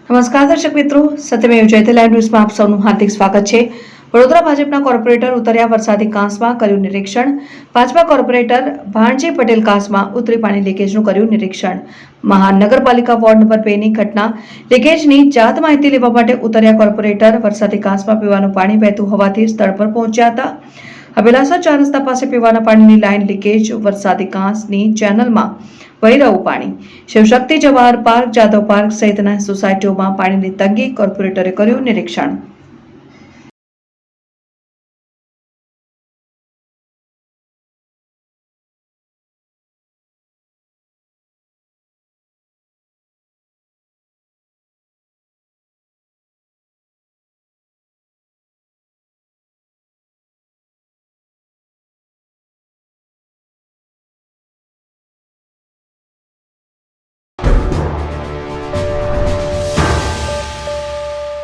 નમસ્કાર દર્શક મિત્રો, સત્યમેવ જયતે લાઈવ ન્યૂઝમાં આપ સૌનું હાર્દિક સ્વાગત છે। વડોદરા ભાજપના કોર્પોરેટર ઉતર્યા વરસાદી કાંસમાં કર્યું નિરીક્ષણ। ભાજપા કોર્પોરેટર ભાણજી પટેલ કાંસમાં ઉતરી પાણી લીકેજનું કર્યું નિરીક્ષણ। મહાનગરપાલિકા વોર્ડ નંબર 2 ની ઘટના લીકેજની જાત માહિતી લેવા માટે ઉતર્યા કોર્પોરેટર વરસાદી કાંસમાં પીવાનું પાણી વહેતું હોવાથી સ્થળ પર પહોંચ્યા હતા। અબેલાસા 4 રસ્તા પાસે પીવાના પાણીની લાઇન લીકેજ, વરસાદી કાંસની ચેનલમાં વહી રહ્યું પાણી, શિવશક્તિ જવાહર પાર્ક, જાદવ પાર્ક સહિતના સોસાયટીઓમાં પાણીની તંગી, કોર્પોરેટરે કર્યું નિરીક્ષણ।